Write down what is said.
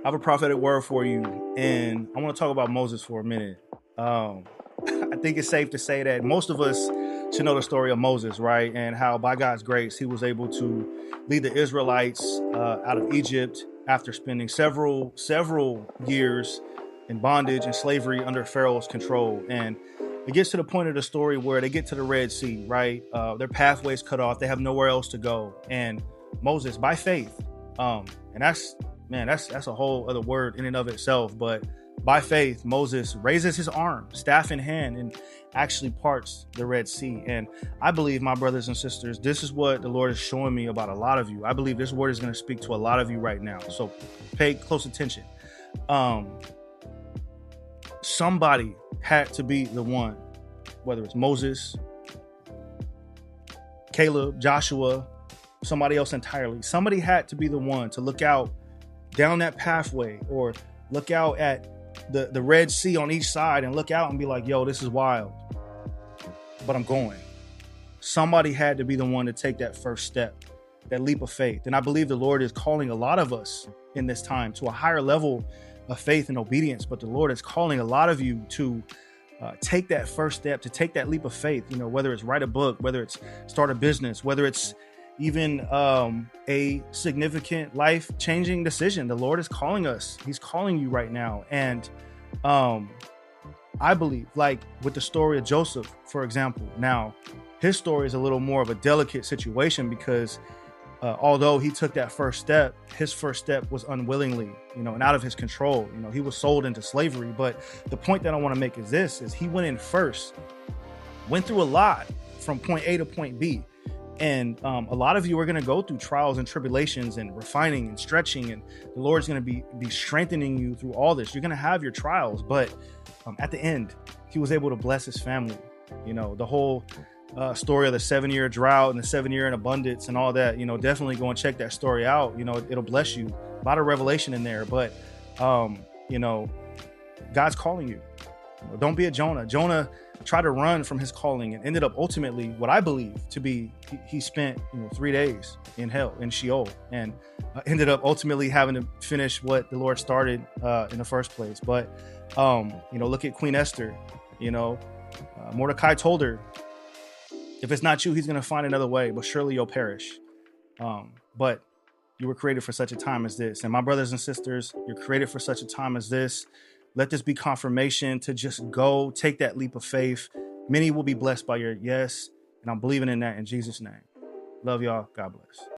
I have a prophetic word for you, and I want to talk about Moses for a minute. I think it's safe to say that most of us should know the story of Moses, right? And how, by God's grace, he was able to lead the Israelites out of Egypt after spending several years in bondage and slavery under Pharaoh's control. And it gets to the point of the story where they get to the Red Sea, right? Their pathways cut off; they have nowhere else to go. And Moses, by faith, and that's a whole other word in and of itself. But by faith, Moses raises his arm, staff in hand, and actually parts the Red Sea. And I believe, my brothers and sisters, this is what the Lord is showing me about a lot of you. I believe this word is going to speak to a lot of you right now. So pay close attention. Somebody had to be the one, whether it's Moses, Caleb, Joshua, somebody else entirely. Somebody had to be the one to look out down that pathway, or look out at the Red Sea on each side and look out and be like, yo, this is wild, but I'm going. Somebody had to be the one to take that first step, that leap of faith. And I believe the Lord is calling a lot of us in this time to a higher level of faith and obedience. But the Lord is calling a lot of you to take that first step, to take that leap of faith, whether it's write a book, whether it's start a business, whether it's even a significant life-changing decision. The Lord is calling us. He's calling you right now. And I believe, like with the story of Joseph, for example, now his story is a little more of a delicate situation because although he took that first step, his first step was unwillingly, and out of his control. He was sold into slavery. But the point that I want to make is this, is he went in first, went through a lot from point A to point B. And a lot of you are going to go through trials and tribulations and refining and stretching, and the Lord's going to be strengthening you through all this. You're going to have your trials, but at the end, he was able to bless his family. The whole story of the 7-year drought and the 7-year in abundance and all that, definitely go and check that story out. It'll bless you. A lot of revelation in there, but God's calling you. Don't be a Jonah. Jonah tried to run from his calling and ended up ultimately, what I believe to be, he spent 3 days in hell, in Sheol, and ended up ultimately having to finish what the Lord started in the first place. But look at Queen Esther. Mordecai told her, if it's not you, he's going to find another way, but surely you'll perish. But you were created for such a time as this. And my brothers and sisters, you're created for such a time as this. Let this be confirmation to just go take that leap of faith. Many will be blessed by your yes. And I'm believing in that in Jesus' name. Love y'all. God bless.